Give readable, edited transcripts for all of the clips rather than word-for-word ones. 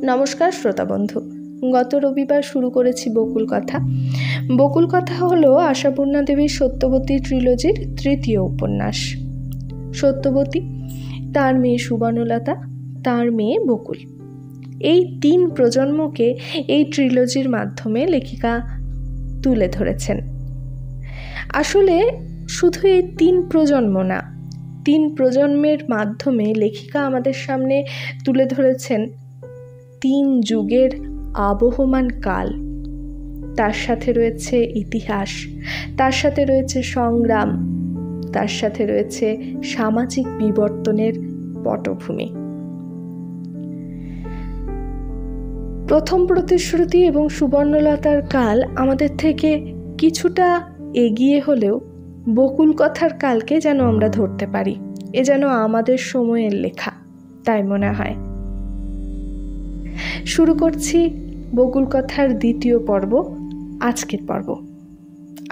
নমস্কার শ্রোতা বন্ধু। গত রবিবার শুরু করেছি বকুল কথা। বকুল কথা হলো আশাপূর্ণা দেবীর সত্যবতী ট্রিলজির তৃতীয় উপন্যাস। সত্যবতী, তার মেয়ে সুবর্ণলতা, তার মেয়ে বকুল, এই 3 প্রজন্মকে এই ট্রিলজির মাধ্যমে লেখিকা তুলে ধরেছেন। আসলে শুধু এই 3 প্রজন্ম না, 3 প্রজন্মের মাধ্যমে লেখিকা আমাদের সামনে তুলে ধরেছেন 3 যুগের আবহমান কাল। তার সাথে রয়েছে ইতিহাস, তার সাথে রয়েছে সংগ্রাম, তার সাথে রয়েছে সামাজিক বিবর্তনের পটভূমি। প্রথম প্রতিশ্রুতি এবং সুবর্ণলতার কাল আমাদের থেকে কিছুটা এগিয়ে হলেও বকুল কথার কালকে যেন আমরা ধরতে পারি। এ যেন আমাদের সময়ের লেখা, তাই মনে হয়। শুরু করছি বকুল কথার দ্বিতীয় পর্ব, আজকের পর্ব।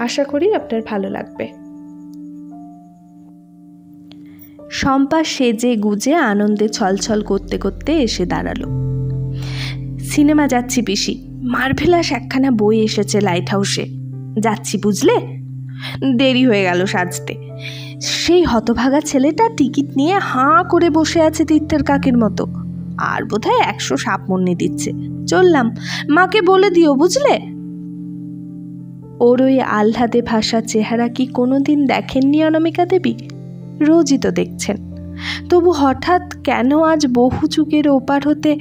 আশা করি আপনার ভালো লাগবে। শম্পা সেজে গুজে আনন্দে ছলছল করতে করতে এসে দাঁড়ালো। সিনেমা যাচ্ছি পিসি, মার্ভেলাস একখানা বই এসেছে লাইট হাউসে, যাচ্ছি বুঝলে। দেরি হয়ে গেল সাজতে। সেই হতভাগা ছেলেটা টিকিট নিয়ে হাঁ করে বসে আছে তীর্থের কাকের মতো, আর বোধহয় 100 সাপ মন্নি দিচ্ছে। চললাম, মাকে বলে দিও বুঝলে। ওর ওই আহ্লাদে ভাসা চেহারা কি কোনোদিন দেখেননি অনামিকা দেবী? রোজই তো দেখছেন, তবু হঠাৎ কেন আজ বহু যুগের ওপার হতে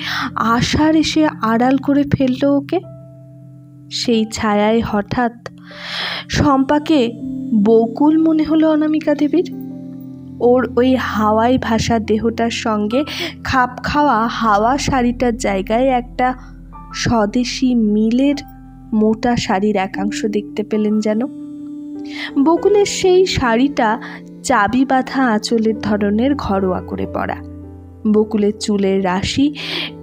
আশার এসে আড়াল করে ফেলল ওকে? সেই ছায়ায় হঠাৎ শম্পাকে বকুল মনে হলো অনামিকা দেবীর। ওর ওই হাওয়ায় ভাসা দেহটার সঙ্গে খাপ খাওয়া হাওয়া শাড়িটার জায়গায় একটা স্বদেশি মিলের মোটা শাড়ির একাংশ দেখতে পেলেন যেন। বকুলের সেই শাড়িটা চাবি বাঁধা আঁচলের ধরনের ঘরোয়া করে পরা। বকুলের চুলের রাশি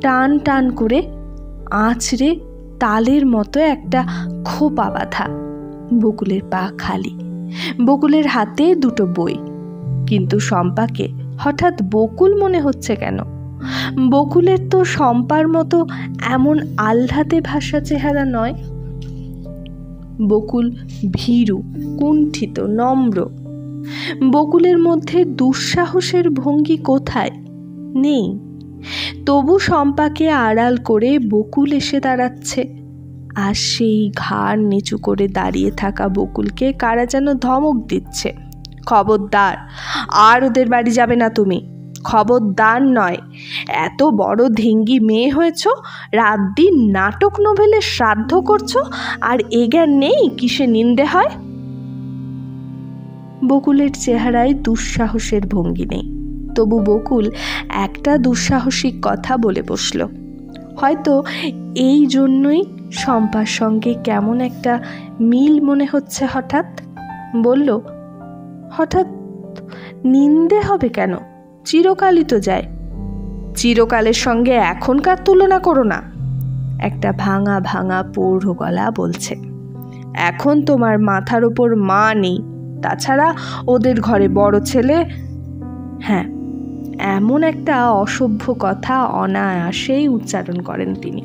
টান টান করে আঁচড়ে তালের মতো একটা খোপা বাঁধা। বকুলের পা খালি, বকুলের হাতে 2টো বই। কিন্তু শম্পাকে হঠাৎ বকুল মনে হচ্ছে কেন? বকুলের তো শম্পার মতো এমন আহ্লাদে ভাসা চেহারা নয়। বকুল ভীরু, কুণ্ঠিত, নম্র। বকুলের মধ্যে দুঃসাহসের ভঙ্গি কোথায়? নেই। তবু শম্পাকে আড়াল করে বকুল এসে দাঁড়াচ্ছে, আর সেই ঘাড় নিচু করে দাঁড়িয়ে থাকা বকুলকে কারা যেন ধমক দিচ্ছে। খবরদার, আর ওদের বাড়ি যাবে না তুমি। খবরদার নয়, এত বড় ধিঙ্গি মেয়ে হয়েছ, রাত দিন নাটক নোভেলের শ্রাদ্ধ করছো, আর এজ্ঞান নেই কিসে নিন্দে হয়। বকুলের চেহারায় দুঃসাহসের ভঙ্গি নেই, তবু বকুল একটা দুঃসাহসিক কথা বলে বসল। হয়তো এই জন্যই শম্পার সঙ্গে কেমন একটা মিল মনে হচ্ছে। হঠাৎ বলল, হঠাৎ নিন্দে হবে কেন? চিরকালই তো যায়। চিরকালের সঙ্গে এখনকার তুলনা করো না। একটা ভাঙা ভাঙা পৌঢ় গলা বলছে। এখন তোমার মাথার ওপর মা নেই, তাছাড়া ওদের ঘরে বড় ছেলে। হ্যাঁ, এমন একটা অসভ্য কথা অনায়াসেই উচ্চারণ করেন তিনি।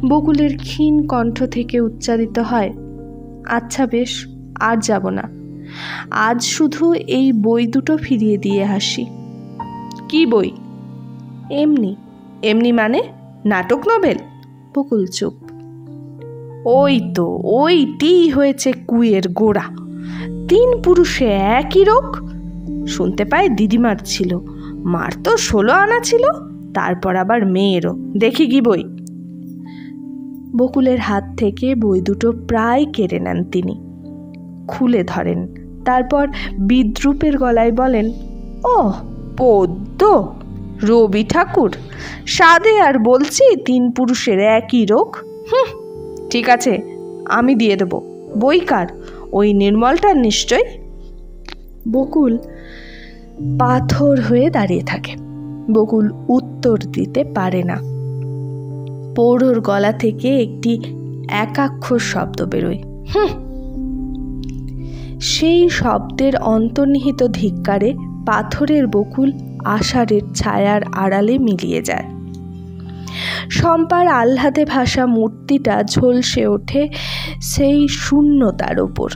বকুলের ক্ষীণ কণ্ঠ থেকে উচ্চারিত হয়, আচ্ছা বেশ, আর যাব না। আজ শুধু এই বই 2টো ফিরিয়ে দিয়ে আসি। কি বই? এমনি। এমনি মানে নাটক নোবেল? বকুল চুপ। ওই তো, ওইটি হয়েছে কুইয়ের গোড়া। 3 পুরুষে একই রোগ। শুনতে পাই দিদিমার ছিল, মার তো 16 আনা ছিল, তারপর আবার মেয়েরও। দেখি কি বই। বকুলের হাত থেকে বই 2টো প্রায় কেড়ে নেন তিনি, খুলে ধরেন, তারপর বিদ্রূপের গলায় বলেন, ও পদ্য, রবি ঠাকুর, সাদে আর বলছি 3 পুরুষের একই রোগ। ঠিক আছে, আমি দিয়ে দেব। বই কার? ওই নির্মলটার নিশ্চয়। বকুল পাথর হয়ে দাঁড়িয়ে থাকে। বকুল উত্তর দিতে পারে না। পৌঢ়র গলা থেকে একটি একাক্ষর শব্দ বেরোয়। সেই শব্দের অন্তর্নিহিত ধিক্কারে পাথরের বকুল আষাঢ়ের ছায়ার আড়ালে মিলিয়ে যায়। শম্পার আহ্লাদে ভাসা মূর্তিটা ঝলসে ওঠে সেই শূন্যতার ওপর।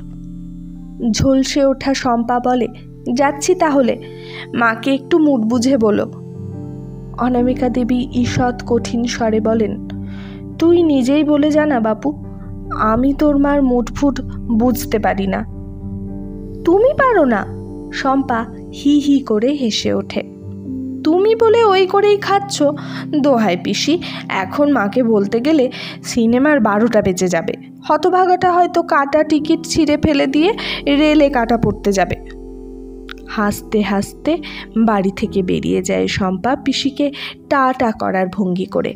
ঝলসে ওঠা শম্পা বলে, যাচ্ছি তাহলে, মাকে একটু মুড বুঝে বলো। অনামিকা দেবী ঈষৎ কঠিন স্বরে বলেন, তুই নিজেই বলে জানা বাপু, আমি তোর মার মুডফুট বুঝতে পারি না। তুমি পারো না? শম্পা হি হি করে হেসে ওঠে। তুমি বলে ওই করেই খাচ্ছ। দোহাই পিসি, এখন মাকে বলতে গেলে সিনেমার 12টা বেজে যাবে। হতভাগাটা হয়তো কাটা টিকিট ছিঁড়ে ফেলে দিয়ে রেলে কাটা পড়তে যাবে। হাসতে হাসতে বাড়ি থেকে বেরিয়ে যায় শম্পা পিসিকে টাটা করার ভঙ্গি করে।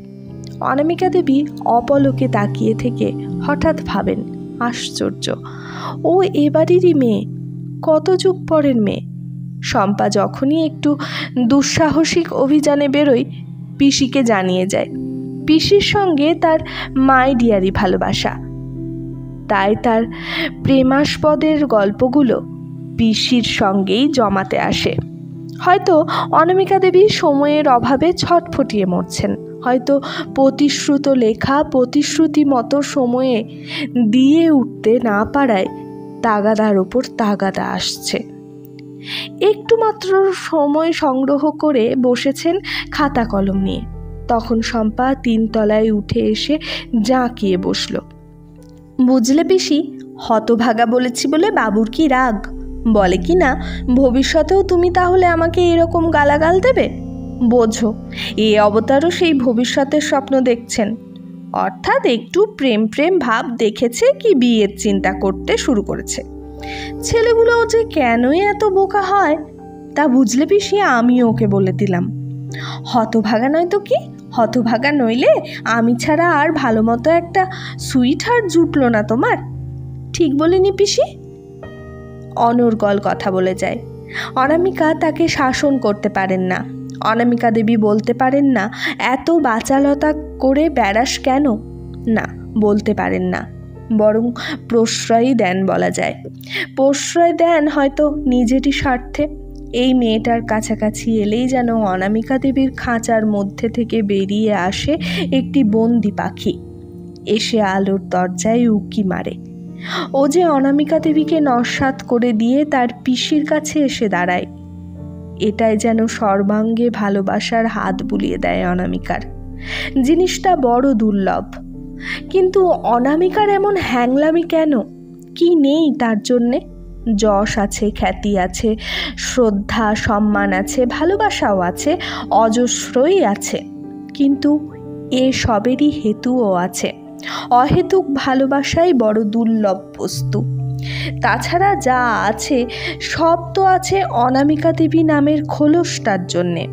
অনামিকা দেবী অপলকে তাকিয়ে থেকে হঠাৎ ভাবেন, আশ্চর্য, ও এ বাড়িরই মেয়ে, কত যুগ পরের মেয়ে। শম্পা যখনই একটু দুঃসাহসিক অভিযানে বেরোয় পিসিকে জানিয়ে যায়। পিসির সঙ্গে তার মাই ডিয়ারি ভালোবাসা, তাই তার প্রেমাস্পদের গল্পগুলো পিসির সঙ্গেই জমাতে আসে। হয়তো অনামিকা দেবী সময়ের অভাবে ছটফটিয়ে মরছেন, হয়তো প্রতিশ্রুত লেখা প্রতিশ্রুতি মতো সময়ে দিয়ে উঠতে না পারায় তাগাদার ওপর তাগাদা আসছে। একটু মাত্র সময় সংগ্রহ করে বসেছেন খাতা কলম নিয়ে, তখন শম্পা 3 তলায় উঠে এসে জাঁকিয়ে বসল। বুঝলে পিসি, হতভাগা বলেছি বলে বাবুর কি রাগ? বলে কি না ভবিষ্যতেও তুমি তাহলে আমাকে এরকম গালাগাল দেবে? বোঝো, এ অবতারও সেই ভবিষ্যতের স্বপ্ন দেখছেন, অর্থাৎ একটু প্রেম প্রেম ভাব দেখেছে কি বিয়ের চিন্তা করতে শুরু করেছে। ছেলেগুলো যে কেনই এত বোকা হয় তা বুঝলে পিসি আমি ওকে বলে দিলাম। হতভাগা নয় তো কি, হতভাগা নইলে আমি ছাড়া আর ভালো মতো একটা সুইট হার্ট জুটলো না তোমার। ঠিক বলিনি পিসি? অনর্গল কথা বলে যায়। অনামিকা তাকে শাসন করতে পারেন না। অনামিকা দেবী বলতে পারেন না এত বাচালতা করে বেড়াস কেন, না বলতে পারেন না, বরং প্রশ্রয়ই দেন বলা যায়। প্রশ্রয় দেন হয়তো নিজেরই স্বার্থে। এই মেয়েটার কাছাকাছি এলেই যেন অনামিকা দেবীর খাঁচার মধ্যে থেকে বেরিয়ে আসে একটি বন্দি পাখি, এসে আলোর দরজায় উকি মারে। ও যে অনামিকা দেবীকে নস্যাৎ করে দিয়ে তার পিসির কাছে এসে দাঁড়ায়, এটাই যেন সর্বাঙ্গে ভালোবাসার হাত বুলিয়ে দেয় অনামিকার। জিনিসটা বড় দুর্লভ। কিন্তু অনামিকার এমন হ্যাংলামি কেন? কি নেই তার জন্যে? যশ আছে, খ্যাতি আছে, শ্রদ্ধা সম্মান আছে, ভালোবাসাও আছে, অজস্রই আছে, কিন্তু এ সবেরই হেতুও আছে। অহেতুক ভালোবাসাই বড় দুর্লভ বস্তু। তাছাড়া যা আছে সব তো আছে অনামিকা দেবী নামের খোলসটার জন্যে।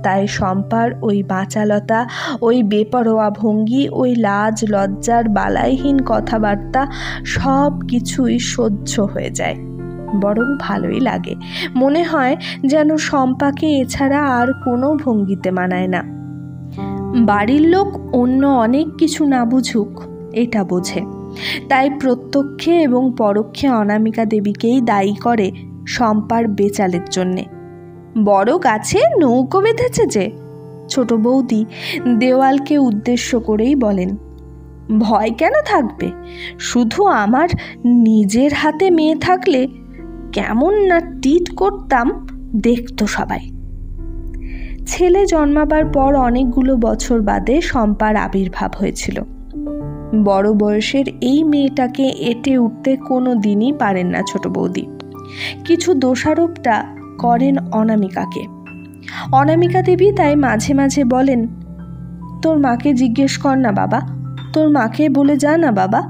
তাই শম্পার ওই বাচালতা, ওই বেপরোয়া ভঙ্গি, ওই লাজ লজ্জার বালাইহীন কথাবার্তা সব কিছুই সহ্য হয়ে যায়, বরং ভালোই লাগে। মনে হয় যেন শম্পাকে এছাড়া আর কোনো ভঙ্গিতে মানায় না। বাড়ির লোক অন্য অনেক কিছু না বুঝুক, এটা বোঝে, তাই প্রত্যক্ষে এবং পরোক্ষে অনামিকা দেবীকেই দায়ী করে শম্পার বেচালের জন্যে। বড় গাছে নৌকো বেঁধেছে যে, ছোট বৌদি দেওয়ালকে উদ্দেশ্য করেই বলেন। ভয় কেন থাকবে? শুধু আমার নিজের হাতে মেয়ে থাকলে কেমন না টিট করতাম, দেখতো সবাই। ছেলে জন্মাবার পর অনেকগুলো বছর বাদে শম্পার আবির্ভাব হয়েছিল। বড় বয়সের এই মেয়েটাকে এঁটে উঠতে কোনো দিনই পারেন না ছোট বৌদি। কিছু দোষারোপটা করেন অনামিকাকে। অনামিকা দেবী তাই মাঝে মাঝে বলেন, তোর মাকে জিজ্ঞেস কর না বাবা, তোর মাকে বলে যা না বাবা।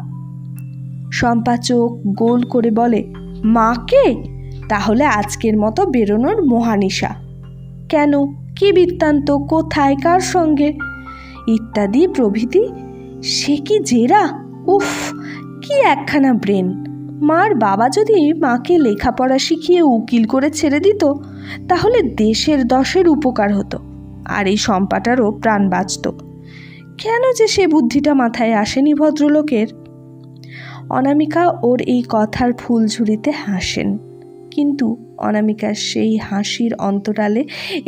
শম্পা চোখ গোল করে বলে, মাকে? তাহলে আজকের মতো বেরোনোর মহানিশা। কেন, কি বৃত্তান্ত, কোথায়, কার সঙ্গে, ইত্যাদি প্রভৃতি। সে কি জেরা! উফ, কি একখানা ব্রেন! মার বাবা যদি মাকে লেখাপড়া শিখিয়ে উকিল করে ছেড়ে দিত তাহলে দেশের দশের উপকার হতো, আর এই শম্পাটারও প্রাণ বাঁচত। কেন যে সে বুদ্ধিটা মাথায় আসেনি ভদ্রলোকের? অনামিকা ওর এই কথার ফুলঝুরিতে হাসেন, কিন্তু অনামিকার সেই হাসির অন্তরালে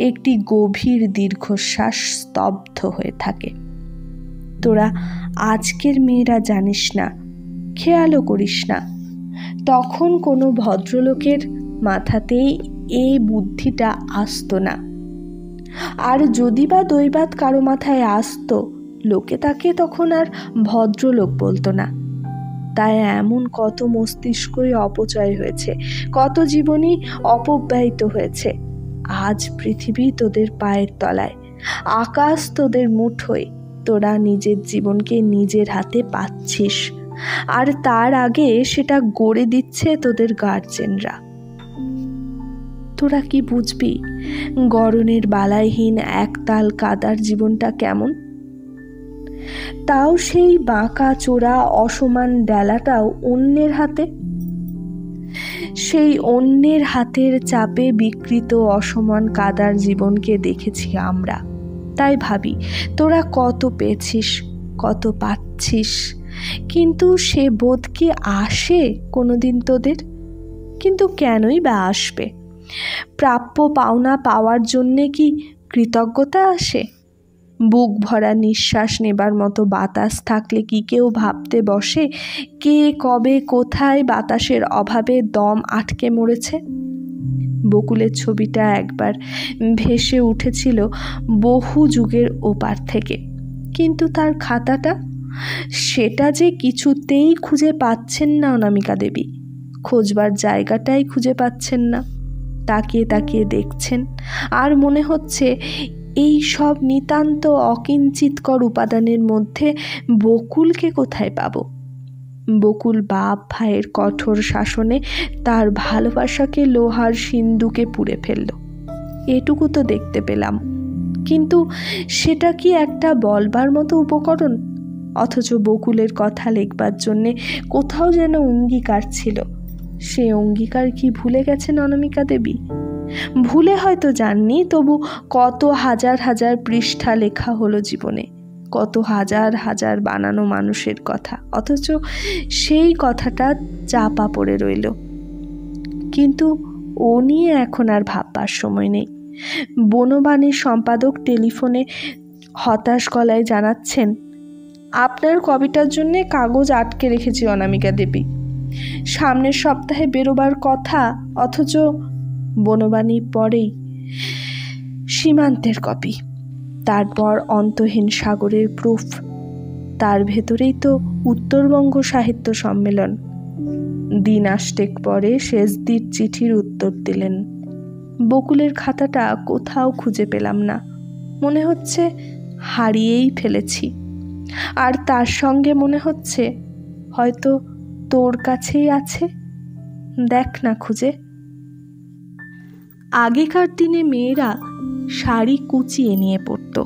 একটি গভীর দীর্ঘশ্বাস স্তব্ধ হয়ে থাকে। তোরা আজকের মেয়েরা জানিস না, খেয়ালও করিস না। তখন কোনো ভদ্রলোকের মাথাতেই এই বুদ্ধিটা আসতো না। আর যদি বা দৈবাত কারো মাথায় আসতো, লোকে তাকে তখন আর ভদ্রলোক বলতো না। তাই এমন কত মস্তিষ্কই অপচয় হয়েছে, কত জীবনই অপব্যয়িত হয়েছে। আজ পৃথিবী তোদের পায়ের তলায়, আকাশ তোদের মুঠোয়। তোরা নিজের জীবনকে নিজের হাতে পাচ্ছিস, আর তার আগে সেটা গড়ে দিচ্ছে তোদের গার্জেনরা। তোরা কি বুঝবি গড়নের বালাইহীন একতাল কাদার জীবনটা কেমন? তাও সেই বাঁকা চোরা অসমান ডেলাটাও অন্যের হাতে। সেই অন্যের হাতের চাপে বিকৃত অসমান কাদার জীবনকে দেখেছি আমরা। তাই ভাবি তোরা কত পেয়েছিস, কত পাচ্ছিস, কিন্তু সে বোধ কি আসে কোনোদিন তোদের? কিন্তু কেনই বা আসবে? প্রাপ্য পাওনা পাওয়ার জন্যে কি কৃতজ্ঞতা আসে? বুক ভরা নিঃশ্বাস নেবার মতো বাতাস থাকলে কি কেউ ভাবতে বসে কে কবে কোথায় বাতাসের অভাবে দম আটকে মরেছে? বকুলের ছবিটা একবার ভেসে উঠেছিল বহু যুগের ওপার থেকে, কিন্তু তার খাতাটা, সেটা যে কিছুতেই খুঁজে পাচ্ছেন না অনামিকা দেবী। খোঁজবার জায়গাটাই খুঁজে পাচ্ছেন না। তাকিয়ে তাকিয়ে দেখছেন, আর মনে হচ্ছে এই সব নিতান্ত অকিঞ্চিতকর উপাদানের মধ্যে বকুলকে কোথায় পাব? বকুল বাপ ভাইয়ের কঠোর শাসনে তার ভালোবাসাকে লোহার সিন্দুকে পুড়ে ফেলল, এটুকু তো দেখতে পেলাম। কিন্তু সেটা কি একটা বলবার মতো উপকরণ? অথচ বকুলের কথা লিখবার জন্যে কোথাও যেন অঙ্গীকার ছিল। সে অঙ্গীকার কি ভুলে গেছেন অনামিকা দেবী? ভুলে হয়তো যাননি, তবু কত হাজার হাজার পৃষ্ঠা লেখা হলো জীবনে, কত হাজার হাজার বানানো মানুষের কথা, অথচ সেই কথাটা চাপা পড়ে রইল। কিন্তু ও নিয়ে এখন আর ভাববার সময় নেই। বনবাণীর সম্পাদক টেলিফোনে হতাশ গলায় জানাচ্ছেন, আপনার কবিতার জন্যে কাগজ আটকে রেখেছি অনামিকা দেবী, সামনের সপ্তাহে বেরোবার কথা, অথচ বনবাণী পরেই সীমান্তের কপি, তারপর অন্তহীন সাগরের প্রুফ, তার ভেতরেই তো উত্তরবঙ্গ সাহিত্য সম্মেলন। দিন আষ্টেক পরে শেষদির চিঠির উত্তর দিলেন। বকুলের খাতাটা কোথাও খুঁজে পেলাম না, মনে হচ্ছে হারিয়েই ফেলেছি। আর তার সঙ্গে মনে হচ্ছে হয়তো তোর কাছেই আছে, দেখ না খুঁজে। আগেকার দিনে মেয়েরা শাড়ি কুচিয়ে নিয়ে পরত।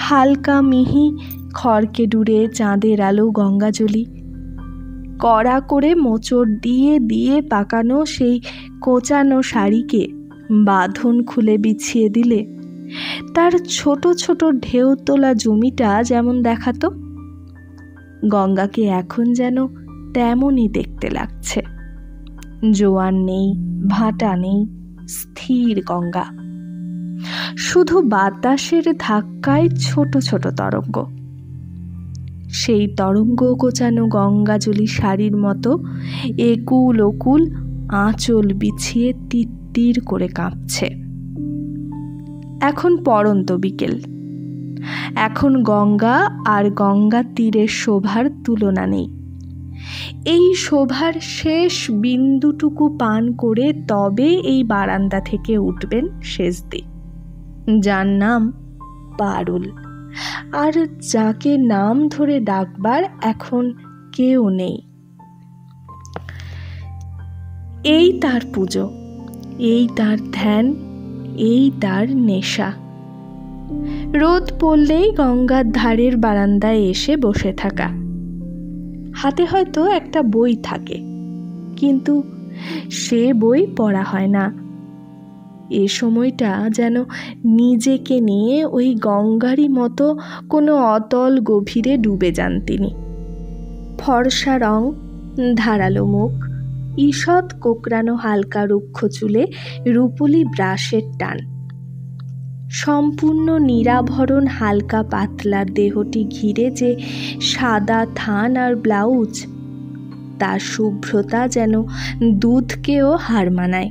হালকা মিহি খড়কে ডুরে চাঁদের আলো গঙ্গাজলি, কড়া করে মোচড় দিয়ে দিয়ে পাকানো সেই কোঁচানো শাড়িকে বাঁধন খুলে বিছিয়ে দিলে তার ছোট ছোট ঢেউ তোলা জমিটা যেমন দেখাতো, গঙ্গাকে এখন যেন তেমনই দেখতে লাগছে। জোয়ার নেই, ভাটা নেই, স্থির গঙ্গা, শুধু বাতাসের ধাক্কায় ছোট ছোট তরঙ্গ। সেই তরঙ্গ কোচানো গঙ্গাজলি শাড়ির মতো একুল ওকুল আঁচল বিছিয়ে তিত্তির করে কাঁপছে। এখন পড়ন্ত বিকেল, এখন গঙ্গা আর গঙ্গা তীরের শোভার তুলনা নেই। এই শোভার শেষ বিন্দুটুকু পান করে তবে এই বারান্দা থেকে উঠবেন শেষদি, যার নাম পারুল, আর যাকে নাম ধরে ডাকবার এখন কেউ নেই। এই তার পুজো, এই তার ধ্যান, এই তার নেশা। রোদ পড়লেই গঙ্গার ধারের বারান্দায় এসে বসে থাকা। হাতে হয়তো একটা বই থাকে, কিন্তু সে বই পড়া হয় না। এ সময়টা যেন নিজেকে নিয়ে ওই গঙ্গারই মতো কোনো অতল গভীরে ডুবে যান তিনি। ফর্সা রং, ধারালো মুখ, ঈষৎ কোকড়ানো হালকা রুক্ষ চুলে রুপুলি ব্রাশের টান। সম্পূর্ণ নিরাভরণ হালকা পাতলার দেহটি ঘিরে যে সাদা থান আর ব্লাউজ, তার শুভ্রতা যেন দুধকেও হার মানায়।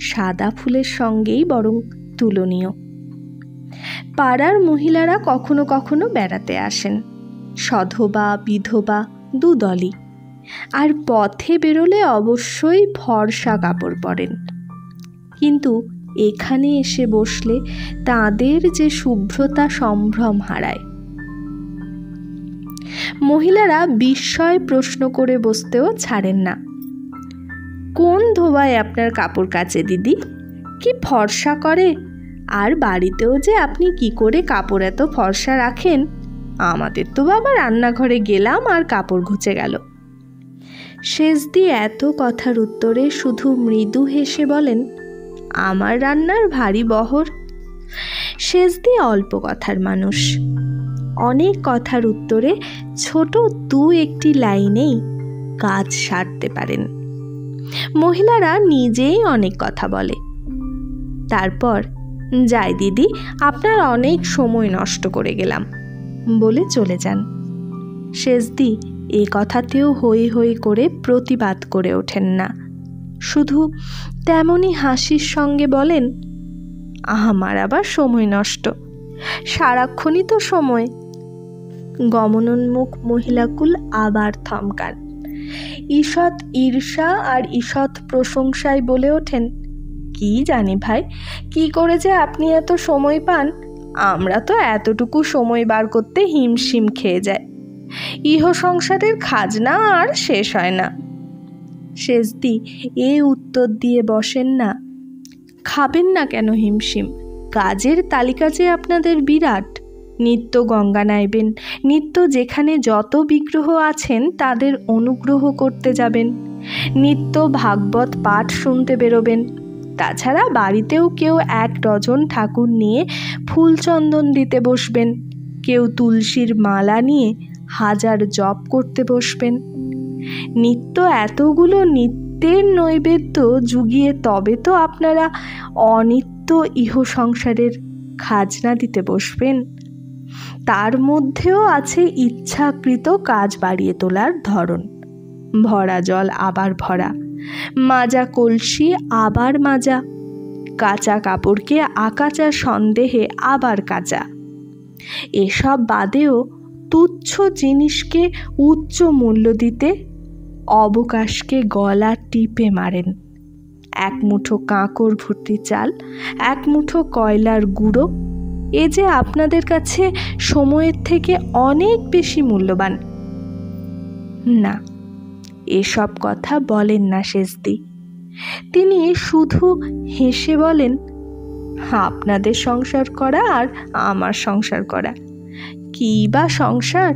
সাদা ফুলের সঙ্গেই বরং তুলনীয়। পাড়ার মহিলারা কখনো কখনো বেড়াতে আসেন, সধবা বিধবা দুদলই, আর পথে বেরোলে অবশ্যই ফর্সা কাপড় পরেন। কিন্তু এখানে এসে বসলে তাদের যে শুভ্রতা সম্ভ্রম হারায়। মহিলারা বিস্ময় প্রশ্ন করে বসতেও ছাড়েন না। কোন ধোবায় আপনার কাপড় কাচে দিদি? কি ফর্সা করে! আর বাড়িতেও যে আপনি কি করে কাপড় এত ফর্সা রাখেন? আমাদের তো বাবা রান্নাঘরে গেলাম আর কাপড় ঘুচে গেল। শেষদি এত কথার উত্তরে শুধু মৃদু হেসে বলেন, আমার রান্নার ভারী বহর। শেষদি অল্প কথার মানুষ। অনেক কথার উত্তরে ছোট দু একটি লাইনেই কাজ সারতে পারেন। মহিলারা নিজেই অনেক কথা বলে। তারপর, যাই দিদি, আপনার অনেক সময় নষ্ট করে গেলাম বলে চলে যান। শেষদি এ কথাতেও হই হই করে প্রতিবাদ করে ওঠেন না, শুধু তেমনই হাসির সঙ্গে বলেন, আমার আবার সময় নষ্ট, সারাক্ষণই তো সময়। গমনোন্মুখ মহিলাকুল আবার থমকান। ঈষৎ ঈর্ষা আর ঈষৎ প্রশংসায় বলে ওঠেন, কি জানি ভাই, কি করে যে আপনি এত সময় পান? আমরা তো এতটুকু সময় বার করতে হিমশিম খেয়ে যায়। ইহ সংসারের খাজনা আর শেষ হয় না। শেষদি এ উত্তর দিয়ে বসেন না, খাবেন না কেন হিমশিম? কাজের তালিকা যে আপনাদের বিরাট। নিত্য গঙ্গা নাইবেন, নিত্য যেখানে যত বিগ্রহ আছেন তাদের অনুগ্রহ করতে যাবেন, নিত্য ভাগবত পাঠ শুনতে বেরোবেন। তাছাড়া বাড়িতেও কেউ 1 ডজন ঠাকুর নিয়ে ফুল চন্দন দিতে বসবেন, কেউ তুলসীর মালা নিয়ে 1000 জপ করতে বসবেন। নিত্য এতগুলো নিত্যের নৈবেদ্য জুগিয়ে তবে তো আপনারা অনিত্য ইহ সংসারের খাজনা দিতে বসবেন। তার মধ্যেও আছে ইচ্ছাকৃত কাজ বাড়িয়ে তোলার ধরন। ভরা জল আবার ভরা, মাজা কলসি আবার মাজা, কাঁচা কাপড়কে আকাচা সন্দেহে আবার কাচা। এসব বাদেও তুচ্ছ জিনিসকে উচ্চ মূল্য দিতে অবকাশকে গলা টিপে মারেন। 1 মুঠো কাঁকর ভর্তি চাল, 1 মুঠো কয়লার গুঁড়ো, এ যে আপনাদের কাছে সময়ের থেকে অনেক বেশি মূল্যবান। না, এসব কথা বলেন না শেষদি। তিনি শুধু হেসে বলেন, আপনাদের সংসার করা আর আমার সংসার করা কি বা সংসার?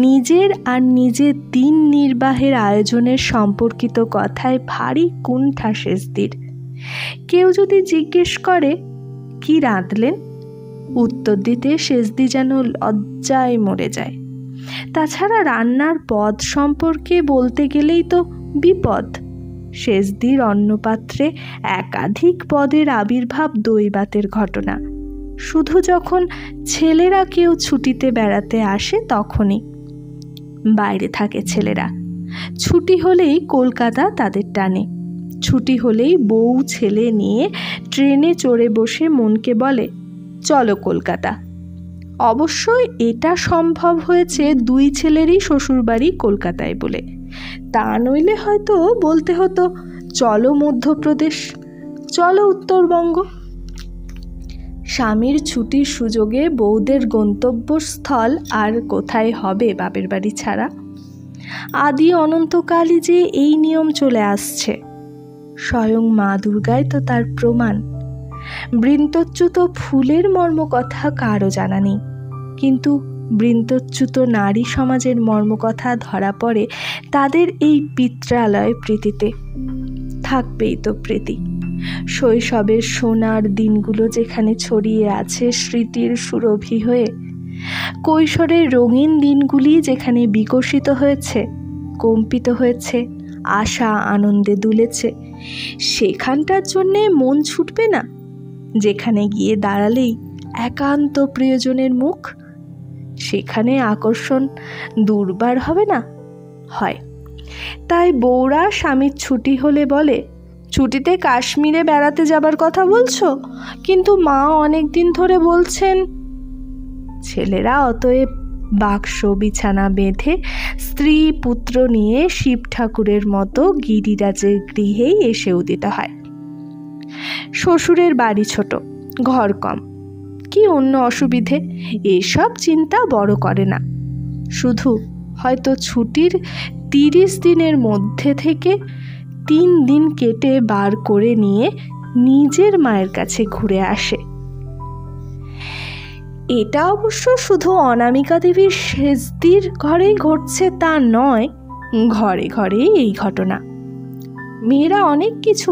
নিজের আর নিজের দিন নির্বাহের আয়োজনের সম্পর্কিত কথায় ভারী কুণ্ঠা শেষদির। কেউ যদি জিজ্ঞেস করে, কি রাঁধলেন? উত্তর দিতে শেষদি যেন লজ্জায় মরে যায়। তাছাড়া রান্নার পদ সম্পর্কে বলতে গেলেই তো বিপদ। শেষদির অন্নপাত্রে একাধিক পদের আবির্ভাব দৈবাতের ঘটনা। শুধু যখন ছেলেরা কেউ ছুটিতে বেড়াতে আসে তখনই। বাইরে থাকে ছেলেরা। ছুটি হলেই কলকাতা তাদের টানে। ছুটি হলেই বউ ছেলে নিয়ে ট্রেনে চড়ে বসে মনকে বলে, চলো কলকাতা। অবশ্যই এটা সম্ভব হয়েছে 2 ছেলেরই শ্বশুরবাড়ি কলকাতায় বলে। তা নইলে হয়তো বলতে হতো, চলো মধ্যপ্রদেশ, চলো উত্তরবঙ্গ। স্বামীর ছুটির সুযোগে বউদের গন্তব্যস্থল আর কোথায় হবে বাপের বাড়ি ছাড়া? আদি অনন্তকালই যে এই নিয়ম চলে আসছে। স্বয়ং মা দুর্গাই তো তার প্রমাণ। বৃন্তচ্যুত ফুলের মর্মকথা কারও জানা নেই, কিন্তু বৃন্তচ্যুত নারী সমাজের মর্মকথা ধরা পড়ে তাদের এই পিত্রালয় প্রীতিতে। থাকবেই তো প্রীতি। শৈশবের সোনার দিনগুলো যেখানে ছড়িয়ে আছে স্মৃতির সুরভি হয়ে, কৈশোরের রঙিন দিনগুলি যেখানে বিকশিত হয়েছে, কম্পিত হয়েছে, আশা আনন্দে দুলেছে, সেখানটার জন্যে মন ছুটবে না? যেখানে গিয়ে দাঁড়ালেই একান্ত প্রিয়জনের মুখ, সেখানে আকর্ষণ দুর্বার হবে না? হয়। তাই বউরা স্বামীর ছুটি হলে বলে, ছুটিতে কাশ্মীরে বেড়াতে যাবার কথা বলছো, কিন্তু মা অনেক দিন ধরে বলছেন। ছেলেরা অতএব বাক্স বিছানা বেঁধে স্ত্রী পুত্র নিয়ে শিব ঠাকুরের মতো গিরিরাজের গৃহেই এসে উদিত হয়। শ্বশুরের বাড়ি ছোট, ঘর কম, কি অন্য অসুবিধে এসব চিন্তা বড় করে না। শুধু হয়তো ছুটির 30 দিনের মধ্যে থেকে 3 দিন কেটে বার করে নিয়ে নিজের মায়ের কাছে ঘুরে আসে। এটা অবশ্য শুধু অনামিকা দেবীর সেজদির ঘরেই ঘটছে তা নয়, ঘরে ঘরেই এই ঘটনা। মেয়েরা অনেক কিছু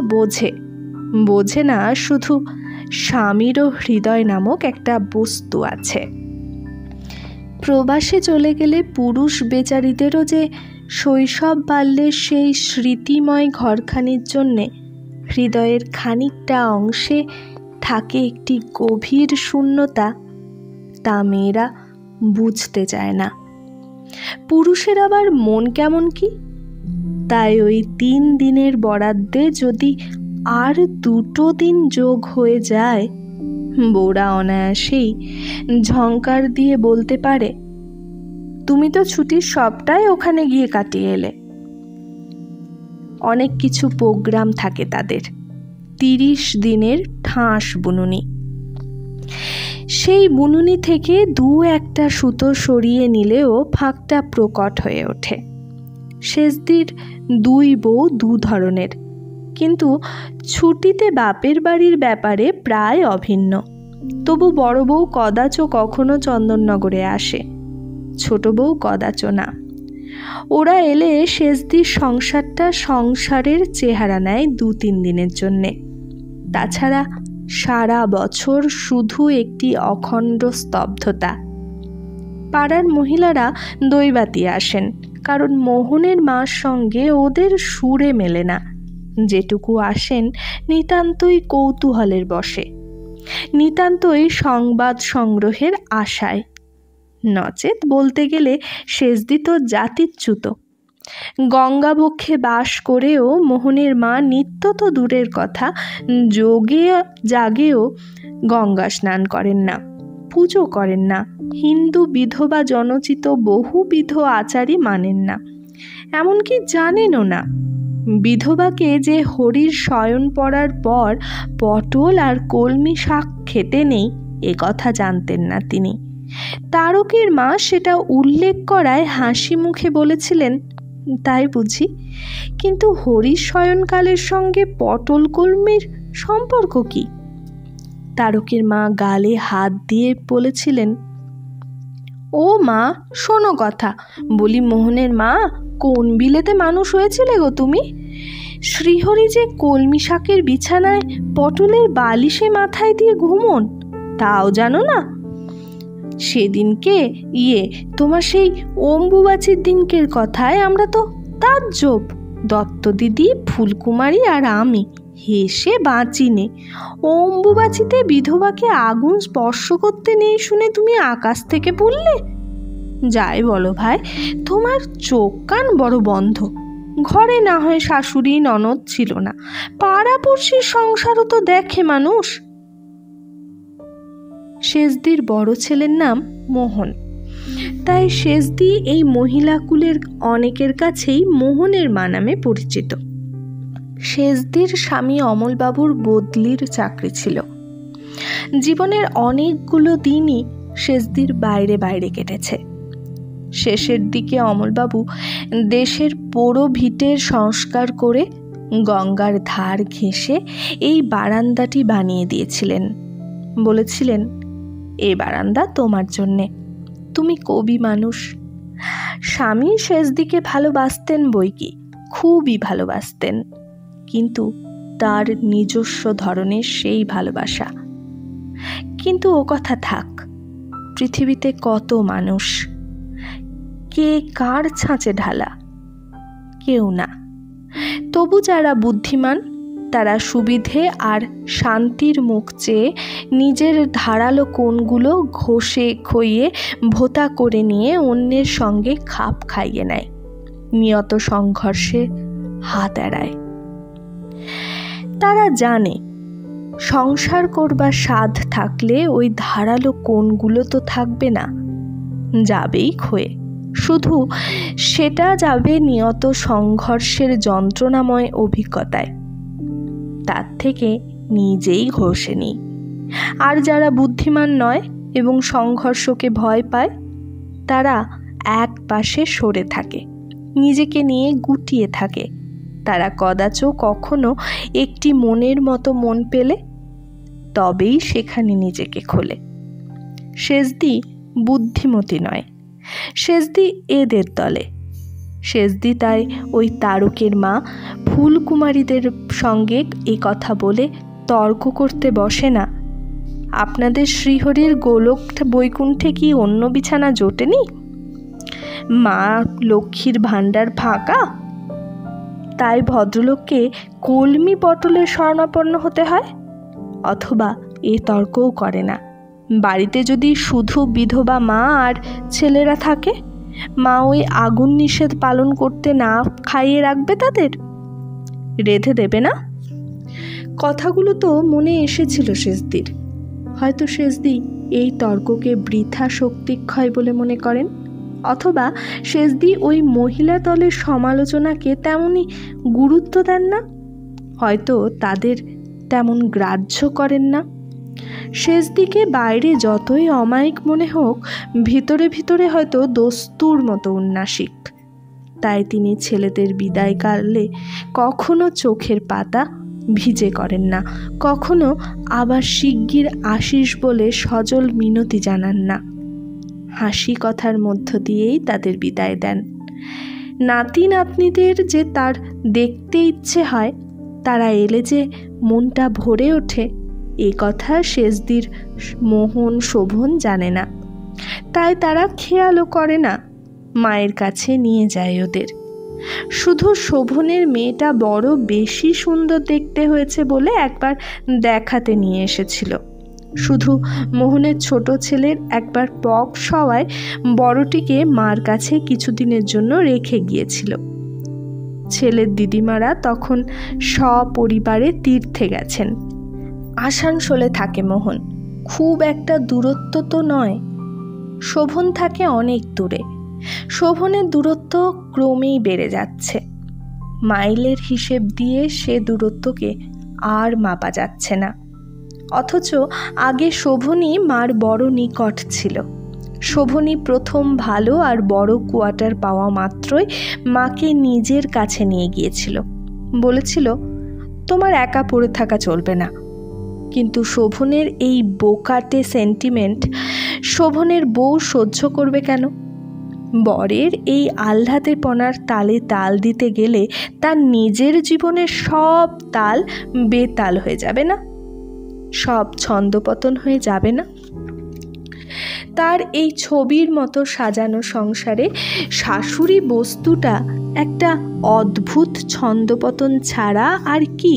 বোঝে না শুধু স্বামীরও হৃদয় নামক একটা বস্তু আছে। প্রবাসে চলে গেলে পুরুষ বেচারিদেরও যে শৈশব বাল্যের সেই স্মৃতিময় ঘরখানির জন্যে হৃদয়ের খানিকটা অংশে থাকে একটি গভীর শূন্যতা, তা মেয়েরা বুঝতে চায় না। পুরুষের আবার মন কেমন কি? তাই ওই 3 দিনের বরাদ্দে যদি আর 2 দিন যোগ হয়ে যায়, বউরা অনায়াসেই ঝংকার দিয়ে বলতে পারে, তুমি তো ছুটির সবটাই ওখানে গিয়ে কাটিয়ে এলে। অনেক কিছু প্রোগ্রাম থাকে তাদের, 30 দিনের ঠাঁস বুনুনি। সেই বুনুনি থেকে 2-1টা সুতো সরিয়ে নিলেও ফাঁকটা প্রকট হয়ে ওঠে। সেজদির 2 বউ 2 ধরনের, কিন্তু ছুটিতে বাপের বাড়ির ব্যাপারে প্রায় অভিন্ন। তবু বড় বউ কদাচ কখনো চন্দননগরে আসে, ছোট বউ কদাচ না। ওরা এলে সেজদির সংসারটা সংসারের চেহারা নেয় 2-3 দিনের জন্যে। তাছাড়া সারা বছর শুধু একটি অখণ্ড স্তব্ধতা। পাড়ার মহিলারা দৈবাতি আসেন, কারণ মোহনের মার সঙ্গে ওদের সুরে মেলে না। যেটুকু আসেন নিতান্তই কৌতূহলের বশে, নিতান্তই সংবাদ সংগ্রহের আশায়। নচেত বলতে গেলে সেজদি তো জাতিচ্যুত। গঙ্গাবক্ষে বাস করেও মোহনের মা নিত্য তো দূরের কথা, যোগে জাগেও গঙ্গা স্নান করেন না, পুজো করেন না, হিন্দু বিধবা জনচিত বহুবিধ আচারই মানেন না, এমনকি জানেনও না। বিধবাকে যে হরির শয়ন পড়ার পর পটল আর কলমি শাক খেতে নেই, এ কথা জানতেন না তিনি। তারকের মা সেটা উল্লেখ করায় হাসি মুখে বলেছিলেন, তাই বুঝি, কিন্তু হরির শয়নকালের সঙ্গে পটল কলমির সম্পর্ক কি? তারকের মা গালে হাত দিয়ে বলেছিলেন, ও মা শোনো কথা বলি, মোহনের মা কোন বিলেতে মানুষ হয়েছিলে গো তুমি? শ্রীহরি যে কলমি শাকের বিছানায় পটলের বালিশে মাথায় দিয়ে ঘুমন, তাও জানো না? সেদিনকে তোমার সেই অম্বুবাচীর দিনকের কথায় আমরা তো তাজ্জব, দত্ত দিদি, ফুলকুমারী আর আমি হেসে বাঁচিনে। অম্বুবাচীতে বিধবাকে আগুন স্পর্শ করতে নেই শুনে তুমি আকাশ থেকে পড়লে? যাই বলো ভাই, তোমার চোখ কান বড় বন্ধ। ঘরে না হয় শাশুড়ি ননদ ছিল না, পাড়াপড়শির সংসারও তো দেখে মানুষ। সেজদির বড় ছেলের নাম মোহন, তাই সেজদি এই মহিলাকুলের অনেকের কাছেই মোহনের মা নামে পরিচিত। সেজদির স্বামী অমলবাবুর বদলির চাকরি ছিল। জীবনের অনেকগুলো দিনই সেজদির বাইরে বাইরে কেটেছে। শেষের দিকে অমলবাবু দেশের পোড়ো ভিটের সংস্কার করে গঙ্গার ধার ঘেঁষে এই বারান্দাটি বানিয়ে দিয়েছিলেন। বলেছিলেন, এ বারান্দা তোমার জন্যে, তুমি কবি মানুষ। স্বামী সেজদিকে ভালোবাসতেন বইকি, খুবই ভালোবাসতেন, কিন্তু তার নিজস্ব ধরনের সেই ভালোবাসা। কিন্তু ও কথা থাক, পৃথিবীতে কত মানুষ, কে কার ছাঁচে ঢালা? কেউ না। তবু যারা বুদ্ধিমান তারা সুবিধে আর শান্তির মুখ চেয়ে নিজের ধারালো কোণগুলো ঘষে খইয়ে ভোঁতা করে নিয়ে অন্যের সঙ্গে খাপ খাইয়ে নেয়, নিয়ত সংঘর্ষে হাত এড়ায়। তারা জানে সংসার করবার সাধ থাকলে ওই ধারালো কোণগুলো তো থাকবে না, যাবেই ক্ষয়ে। শুধু সেটা যাবে নিয়ত সংঘর্ষের যন্ত্রণাময় অভিজ্ঞতায়। তার থেকে নিজেই ঘষে নিই। আর যারা বুদ্ধিমান নয় এবং সংঘর্ষকে ভয় পায়, তারা এক পাশে সরে থাকে, নিজেকে নিয়ে গুটিয়ে থাকে। তারা কদাচ কখনো একটি মনের মতো মন পেলে তবেই সেখানে নিজেকে খোলে। সেজদি বুদ্ধিমতী নয়, সেজদি এদের দলে। সেজদি তাই ওই তারকের মা ফুলকুমারীদের সঙ্গে এ কথা বলে তর্ক করতে বসে না। আপনাদের শ্রীহরির গোলক বৈকুণ্ঠে কি অন্য বিছানা জোটেনি? মা লক্ষ্মীর ভাণ্ডার ফাঁকা, তাই ভদ্রলোককে কলমি পটলের শরণাপন্ন হতে হয়? অথবা এ তর্কও করে না, বাড়িতে যদি শুধু বিধবা মা আর ছেলেরা থাকে, মা ওই আগুন নিষেধ পালন করতে না খাইয়ে রাখবে তাদের? রেঁধে দেবে না? কথাগুলো তো মনে এসেছিল সেজদির। হয়তো সেজদি এই তর্ককে বৃথা শক্তিক্ষয় বলে মনে করেন, অথবা সেজদি ওই মহিলা দলের সমালোচনাকে তেমনই গুরুত্ব দেন না, হয়তো তাদের তেমন গ্রাহ্য করেন না। সেজদিকে বাইরে যতই অমায়িক মনে হোক, ভিতরে ভিতরে হয়তো দস্তুর মতো উন্নাসিক। তাই তিনি ছেলেদের বিদায়কালে কখনো চোখের পাতা ভিজে করেন না, কখনো আবার শিগগির আসিস বলে সজল মিনতি জানান না। হাসি কথার মধ্য দিয়েই তাদের বিদায় দেন। নাতি নাতনিদের যে তার দেখতে ইচ্ছে হয়, তারা এলে যে মনটা ভরে ওঠে, এ কথা সেজদির মোহন শোভন জানে না। তাই তারা খেয়ালও করে না, মায়ের কাছে নিয়ে যায় ওদের। শুধু শোভনের মেয়েটা বড় বেশি সুন্দর দেখতে হয়েছে বলে একবার দেখাতে নিয়ে এসেছিল। শুধু মোহনের ছোট ছেলের একবার পক্স হওয়ায় বড়টিকে মার কাছে কিছুদিনের জন্য রেখে গিয়েছিল। ছেলের দিদিমারা তখন সপরিবারে তীর্থে গেছেন। আসানসোলে থাকে মোহন, খুব একটা দূরত্ব তো নয়। শোভন থাকে অনেক দূরে। শোভনের দূরত্ব ক্রমেই বেড়ে যাচ্ছে। মাইলের হিসেব দিয়ে সে দূরত্বকে আর মাপা যাচ্ছে না। অথচ আগে শোভনই মার বড় নিকট ছিল। শোভনই প্রথম ভালো আর বড় কোয়ার্টার পাওয়া মাত্রই মাকে নিজের কাছে নিয়ে গিয়েছিল। বলেছিল, তোমার একা পড়ে থাকা চলবে না। কিন্তু শোভনের এই বোকাটে সেন্টিমেন্ট শোভনের বউ সহ্য করবে কেন? বরের এই আহ্লাদেপনার তালে তাল দিতে গেলে তার নিজের জীবনের সব তাল বেতাল হয়ে যাবে না? সব ছন্দপতন হয়ে যাবে না? তার এই ছবির মতো সাজানো সংসারে শাশুড়ি বস্তুটা একটা অদ্ভুত ছন্দপতন ছাড়া আর কি?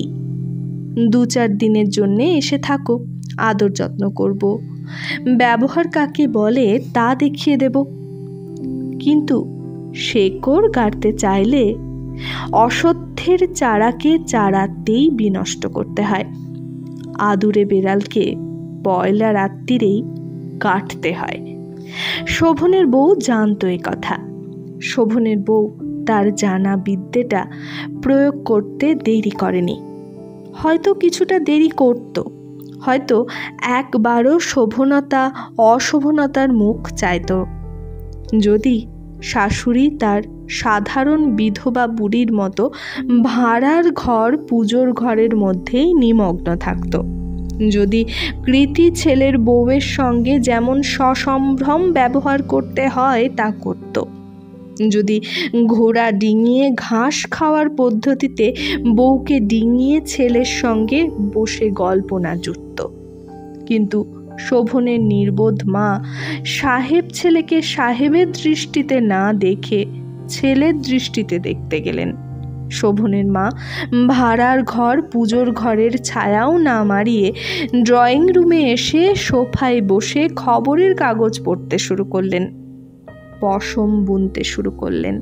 2-4 দিনের জন্যে এসে থাকো, আদর যত্ন করব, ব্যবহার কাকে বলে তা দেখিয়ে দেব। কিন্তু শেকড় গাড়তে চাইলে অসত্যের চারাকে চারাতেই বিনষ্ট করতে হয়। আদুরে বেড়ালকে পয়লা রাত্রিরেই কাটতে হয়। শোভনের বউ জানতো এ কথা। শোভনের বউ তার জানা বিদ্যেটা প্রয়োগ করতে দেরি করেনি। হয়তো কিছুটা দেরি করত, হয়তো একবারও শোভনতা অশোভনতার মুখ চাইত। যদি শাশুড়ি তার সাধারণ বিধবা বুড়ির মতো ভাড়ার ঘর পুজোর ঘরের মধ্যেই নিমগ্ন থাকত, যদি কৃতি ছেলের বউয়ের সঙ্গে যেমন সসম্ভ্রম ব্যবহার করতে হয় তা করত, যদি ঘোড়া ডিঙিয়ে ঘাস খাওয়ার পদ্ধতিতে বউকে ডিঙিয়ে ছেলের সঙ্গে বসে গল্প না জুটত। কিন্তু শোভনের নির্বোধ মা সাহেব ছেলেকে সাহেবের দৃষ্টিতে না দেখে ছেলের দৃষ্টিতে দেখতে গেলেন। শোভনের মা ভাড়ার ঘর পুজোর ঘরের ছায়াও না মারিয়ে ড্রয়িং রুমে এসে সোফায় বসে খবরের কাগজ পড়তে শুরু করলেন, পশম বুনতে শুরু করলেন।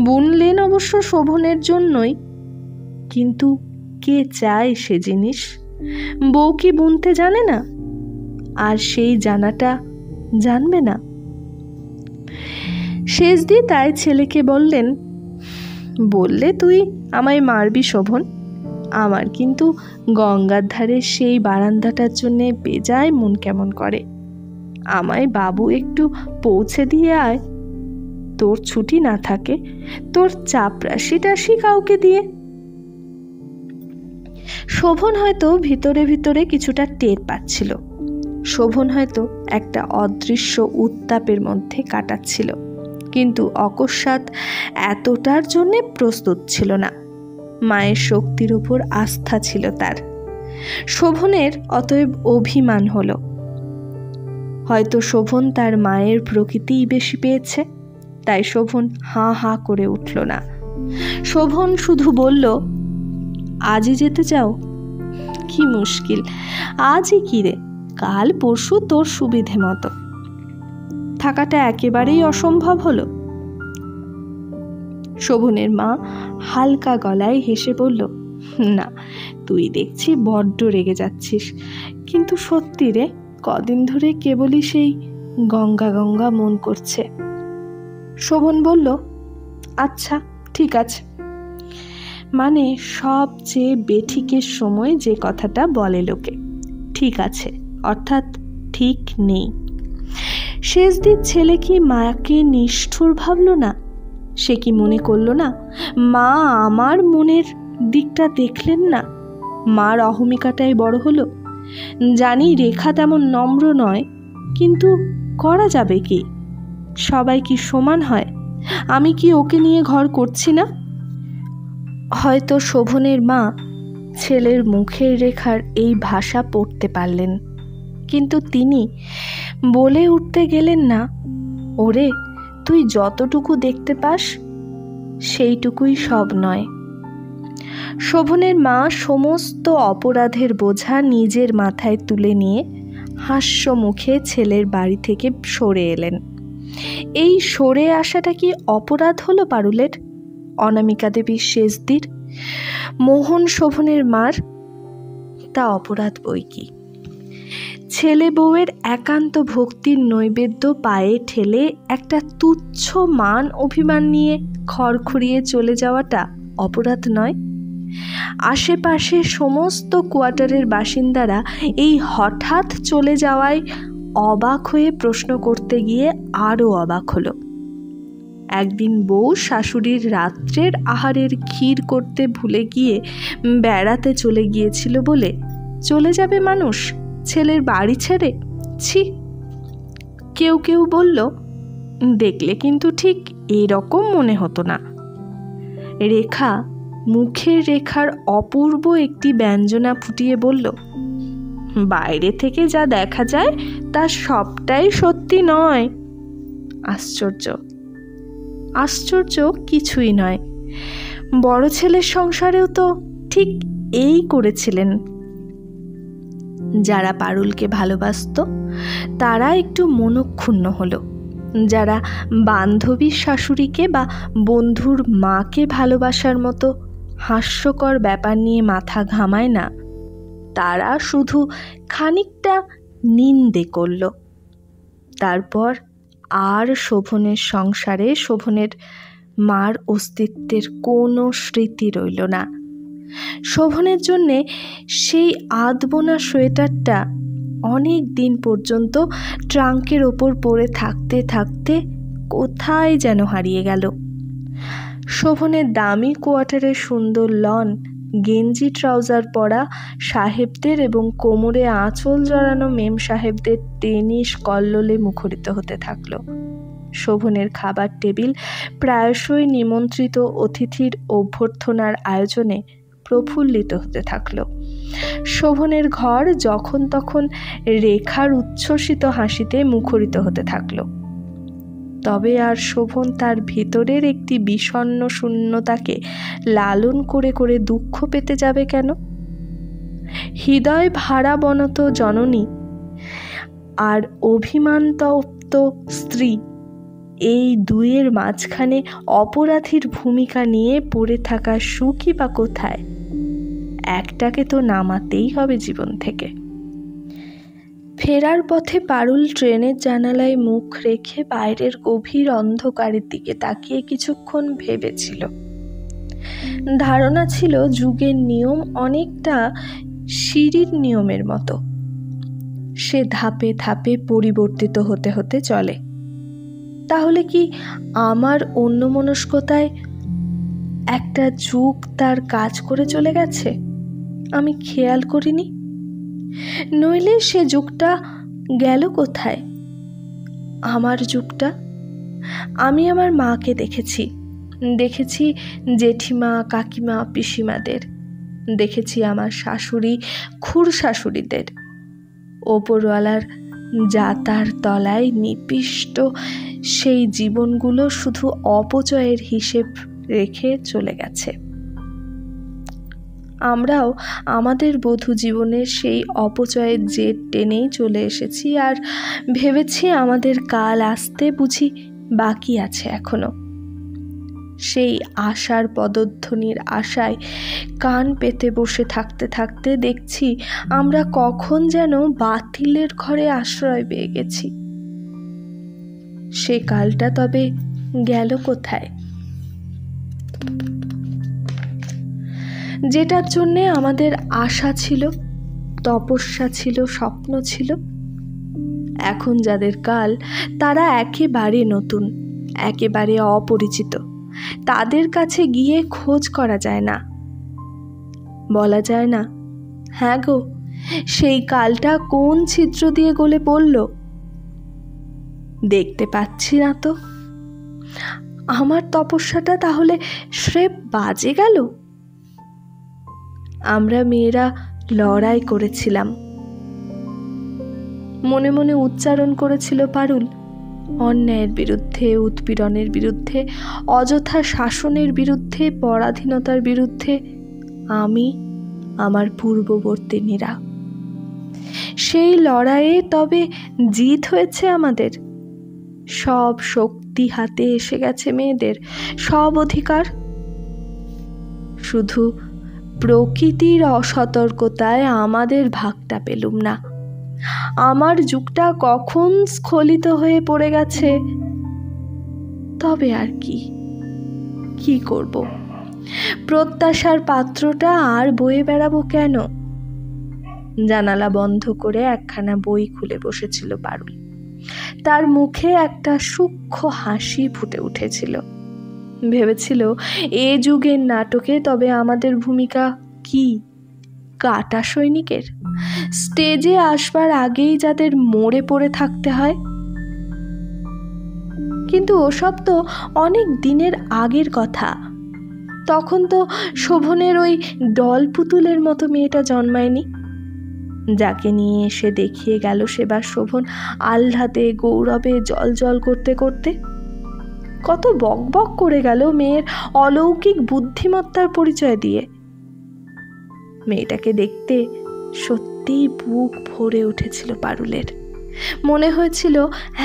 বুনলেন অবশ্য শোভনের জন্যই, কিন্তু কে চায় সে জিনিস? বউ কি বুনতে জানে না? আর সেই জানাটা জানবে না? শেষদি তাই ছেলেকে বললেন, বললে তুই আমায় মারবি শোভন, আমার কিন্তু গঙ্গার ধারে সেই বারান্দাটার জন্যে বেজায় মন কেমন করে। আমায় বাবু একটু পৌঁছে দিয়ে আয়, তোর ছুটি না থাকে, তোর চাপরাশি টাশি কাউকে দিয়ে। শোভন হয়তো ভিতরে ভিতরে কিছুটা টের পাচ্ছিল, শোভন হয়তো একটা অদৃশ্য উত্তাপের মধ্যে কাটাচ্ছিল, কিন্তু অকস্মাৎ এতটার জন্যে প্রস্তুত ছিল না। মায়ের শক্তির উপর আস্থা ছিল তার। শোভনের অতএব অভিমান হলো। হয়তো শোভন তার মায়ের প্রকৃতিই বেশি পেয়েছে, তাই শোভন হাঁ হাঁ করে উঠল না। শোভন শুধু বলল, আজই যেতে চাও? কি মুশকিল, আজই কি রে, কাল পরশু তোর সুবিধে মতো। থাকাটা একেবারেই অসম্ভব হলো। শোভনের মা হালকা গলায় হেসে বলল, না, তুই দেখছি বড্ড রেগে যাচ্ছিস, কিন্তু সত্যি রে, কদিন ধরে কেবলই সেই গঙ্গা গঙ্গা মন করছে। শোভন বলল, আচ্ছা ঠিক আছে। মানে সবচেয়ে বেঠিকের সময় যে কথাটা বলে লোকে, ঠিক আছে অর্থাৎ ঠিক নেই। শেষদিন ছেলে কি মাকে নিষ্ঠুর ভাবল না? সে কি মনে করল না মা আমার মনের দিকটা দেখলেন না? মার অহমিকাটাই বড় হলো। জানি রেখা তেমন নম্র নয়, কিন্তু করা যাবে কি? সবাই কি সমান হয়? আমি কি ওকে নিয়ে ঘর করছি না? হয়তো শোভনের মা ছেলের মুখের রেখার এই ভাষা পড়তে পারলেন, কিন্তু তিনি বলে উঠতে গেলেন না, ওরে তুই যতটুকু দেখতে পাস সেইটুকুই সব নয়। শোভনের মা সমস্ত অপরাধের বোঝা নিজের মাথায় তুলে নিয়ে হাস্য মুখে ছেলের বাড়ি থেকে সরে এলেন। এই সরে আসাটা কি অপরাধ হলো পারুলের, অনামিকা দেবীর শেষদির, মোহন শোভনের মার? তা অপরাধ বই কি। ছেলে বউয়ের একান্ত ভক্তির নৈবেদ্য পায়ে ঠেলে একটা তুচ্ছ মান অভিমান নিয়ে খড়খড়িয়ে চলে যাওয়াটা অপরাধ নয়? আশেপাশে সমস্ত কোয়ার্টারের বাসিন্দারা এই হঠাৎ চলে যাওয়ায় অবাক হয়ে প্রশ্ন করতে গিয়ে আরও অবাক হলো। একদিন বউ শাশুড়ির রাত্রের আহারের ক্ষীর করতে ভুলে গিয়ে বেড়াতে চলে গিয়েছিল বলে চলে যাবে মানুষ ছেলের বাড়ি ছেড়ে? ছি! কেউ কেউ বলল, দেখলে কিন্তু ঠিক এরকম মনে হতো না। রেখা মুখের রেখার অপূর্ব একটি ব্যঞ্জনা ফুটিয়ে বলল, বাইরে থেকে যা দেখা যায় তা সবটাই সত্যি নয়। আশ্চর্য! আশ্চর্য কিছুই নয়। বড় ছেলের সংসারেও তো ঠিক এই করেছিলেন। যারা পারুলকে ভালোবাসত তারা একটু মনক্ষুণ্ণ হলো। যারা বান্ধবীর শাশুড়িকে বা বন্ধুর মাকে ভালোবাসার মতো হাস্যকর ব্যাপার নিয়ে মাথা ঘামায় না, তারা শুধু খানিকটা নিন্দে করল। তারপর আর শোভনের সংসারে শোভনের মার অস্তিত্বের কোনো স্মৃতি রইল না। শোভনের জন্যে সেই আধবোনা সোয়েটারটা অনেক দিন পর্যন্ত ট্রাঙ্কের ওপর পড়ে থাকতে থাকতে কোথায় যেন হারিয়ে গেল। শোভনের দামি কোয়ার্টারের সুন্দর লন গেঞ্জি ট্রাউজার পরা সাহেবদের এবং কোমরে আঁচল জড়ানো মেম সাহেবদের টেনিস কল্লোলে মুখরিত হতে থাকল। শোভনের খাবার টেবিল প্রায়শই নিমন্ত্রিত অতিথির অভ্যর্থনার আয়োজনে প্রফুল্লিত হতে থাকল। শোভনের ঘর যখন তখন রেখার উচ্ছ্বসিত হাসিতে মুখরিত হতে থাকল। তবে আর শোভন তার ভিতরের একটি বিষণ্ণ শূন্যতাকে লালন করে করে দুঃখ পেতে যাবে কেন? হৃদয় ভারাবনত জননী আর অভিমানতপ্ত স্ত্রী, এই দুয়ের মাঝখানে অপরাধীর ভূমিকা নিয়ে পড়ে থাকা সুখই বা কোথায়? একটাকে তো নামাতেই হবে জীবন থেকে। ফেরার পথে পারুল ট্রেনের জানালায় মুখ রেখে বাইরের গভীর অন্ধকারের দিকে তাকিয়ে কিছুক্ষণ ভেবেছিল। ধারণা ছিল যুগের নিয়ম অনেকটা সিঁড়ির নিয়মের মতো, সে ধাপে ধাপে পরিবর্তিত হতে হতে চলে। তাহলে কি আমার অন্যমনস্কতায় একটা যুগ তার কাজ করে চলে গেছে, আমি খেয়াল করিনি? নইলে সে যুগটা গেল কোথায়? আমার যুগটা? আমি আমার মাকে দেখেছি, দেখেছি জেঠিমা, কাকিমা, পিসিমাদের, দেখেছি আমার শাশুড়ি, খুড়শাশুড়িদের। ওপরওয়ালার জাতার তলায় নিপিষ্ট সেই জীবনগুলো শুধু অপচয়ের হিসেব রেখে চলে গেছে। আমরাও আমাদের বধূ জীবনের সেই অপচয়ের জেদ টেনেই চলে এসেছি, আর ভেবেছি আমাদের কাল আসতে বুঝি বাকি আছে এখনো। সেই আশার পদধ্বনির আশায় কান পেতে বসে থাকতে থাকতে দেখছি আমরা কখন যেন বাতিলের ঘরে আশ্রয় পেয়ে গেছি। সে কালটা তবে গেল কোথায়? যেটার জন্যে আমাদের আশা ছিল, তপস্যা ছিল, স্বপ্ন ছিল, এখন যাদের কাল তারা একেবারে নতুন, একেবারে অপরিচিত। তাদের কাছে গিয়ে খোঁজ করা যায় না, বলা যায় না, হ্যাঁ গো, সেই কালটা কোন ছিদ্র দিয়ে গলে পড়ল? দেখতে পাচ্ছি না তো। আমার তপস্যাটা তাহলে স্রেফ বাজে গেল? আমরা মেয়েরা লড়াই করেছিলাম, মনে মনে উচ্চারণ করেছিল পারুল, অন্যায়ের বিরুদ্ধে, উৎপীড়নের বিরুদ্ধে, অযথা শাসনের বিরুদ্ধে, পরাধীনতার বিরুদ্ধে। আমি, আমার পূর্ববর্তীনীরা। সেই লড়াইয়ে তবে জিত হয়েছে আমাদের। সব শক্তি হাতে এসে গেছে মেয়েদের, সব অধিকার। শুধু প্রকৃতির অসতর্কতায় আমাদের ভাগটা পেলুম না। আমার যুগটা কখন স্খলিত হয়ে পড়ে গেছে। তবে আর কি করব? প্রত্যাশার পাত্রটা আর বয়ে বেড়াবো কেন? জানালা বন্ধ করে একখানা বই খুলে বসেছিল পারুল। তার মুখে একটা সূক্ষ্ম হাসি ফুটে উঠেছিল। ভেবেছিল এ যুগের নাটকে তবে আমাদের ভূমিকা কি? কাটা সৈনিকের, স্টেজে আসবার আগেই যাদের মরে পড়ে থাকতে হয়। কিন্তু ওসব তো অনেক দিনের আগের কথা। তখন তো শোভনের ওই ডল পুতুলের মতো মেয়েটা জন্মায়নি, যাকে নিয়ে এসে দেখিয়ে গেল সেবার শোভন আহ্লাদে গৌরবে জল করতে করতে। কত বক বক করে গেল মেয়ের অলৌকিক বুদ্ধিমত্তার পরিচয় দিয়ে। মেয়েটাকে দেখতে সত্যিই বুক ভরে উঠেছিল পারুলের। মনে হয়েছিল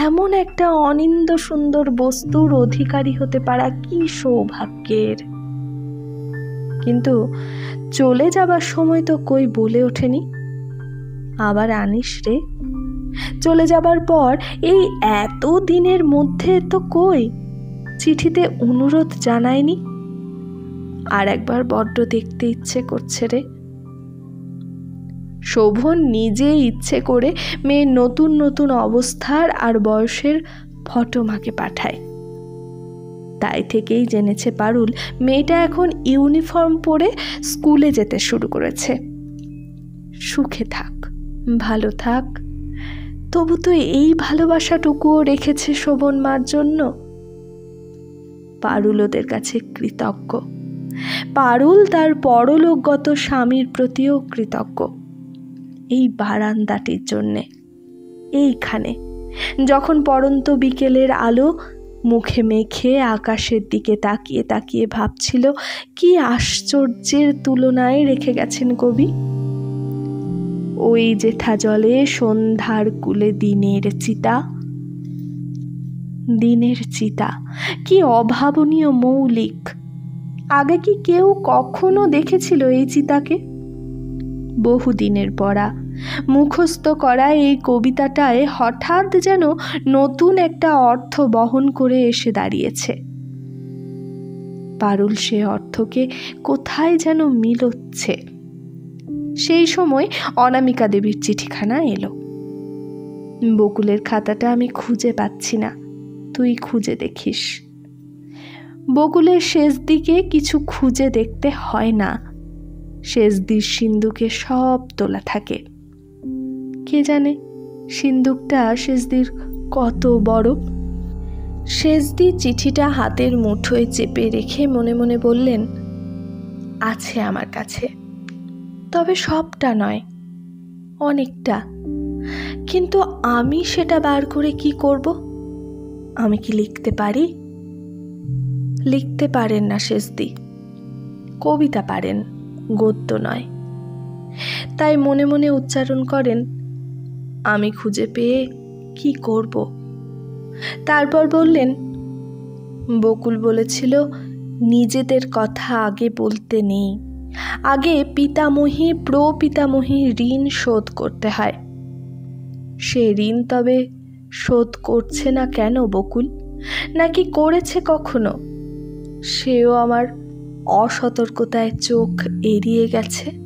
এমন একটা অনিন্দ সুন্দর বস্তুর অধিকারী হতে পারা কি সৌভাগ্যের। কিন্তু চলে যাবার সময় তো কই বলে ওঠেনি, আবার আনিস রে। চলে যাবার পর এই এত দিনের মধ্যে তো কই চিঠিতে অনুরোধ জানায়নি। আর একবার বড্ড দেখতে ইচ্ছে করছে রে। শোভন নিজে ইচ্ছে করে মেয়ের নতুন নতুন অবস্থার আর বয়সের ফটো মাকে পাঠায়। তাই থেকেই জেনেছে পারুল মেয়েটা এখন ইউনিফর্ম পরে স্কুলে যেতে শুরু করেছে। সুখে থাক, ভালো থাক, তবু তো এই ভালোবাসাটুকুও রেখেছে শোভন মার জন্য। পারুল ওদের কাছে কৃতজ্ঞ। পারুল তার পরলোকগত স্বামীর প্রতিও কৃতজ্ঞ। এই বারান্দাটির জন্যে, এইখানে যখন পড়ন্ত বিকেলের আলো মুখে মেখে আকাশের দিকে তাকিয়ে তাকিয়ে ভাবছিল কি আশ্চর্যের তুলনায় রেখে গেছেন কবি। ওই যেথা জলে সন্ধ্যার কূলে দিনের চিতা, দিনের চিতা কি অভাবনীয় মৌলিক। আগে কি কেউ কখনো দেখেছিল এই চিতাকে? বহুদিনের পড়া মুখস্থ করা এই কবিতাটায় হঠাৎ যেন নতুন একটা অর্থ বহন করে এসে দাঁড়িয়েছে। পারুল সে অর্থকে কোথায় যেন মিলচ্ছে। সেই সময় অনামিকা দেবীর চিঠিখানা এলো। বকুলের খাতাটা আমি খুঁজে পাচ্ছি না, তুই খুঁজে দেখিস। বকুলের শেষ দিকে কিছু খুঁজে দেখতে হয় না, শেষ দির সিন্দুকে সব তোলা থাকে। কে জানে সিন্দুকটা শেষ দির কত বড়। শেষদি চিঠিটা হাতের মুঠোয় চেপে রেখে মনে মনে বললেন, আছে আমার কাছে, তবে সবটা নয়, অনেকটা। কিন্তু আমি সেটা বার করে কি করব? আমি কি লিখতে পারি? লিখতে পারেন না শেষদি, কবিতা পারেন, গদ্য নয়। তাই মনে মনে উচ্চারণ করেন, আমি খুঁজে পেয়ে কি করব? তারপর বললেন, বকুল বলেছিল নিজেদের কথা আগে বলতে নেই, আগে পিতামহী প্রপিতামহী ঋণ শোধ করতে হয়। সে ঋণ তবে শোধ করছে না কেন বকুল? নাকি করেছে কখনো? সেও আমার অসতর্কতায় চোখ এড়িয়ে গেছে।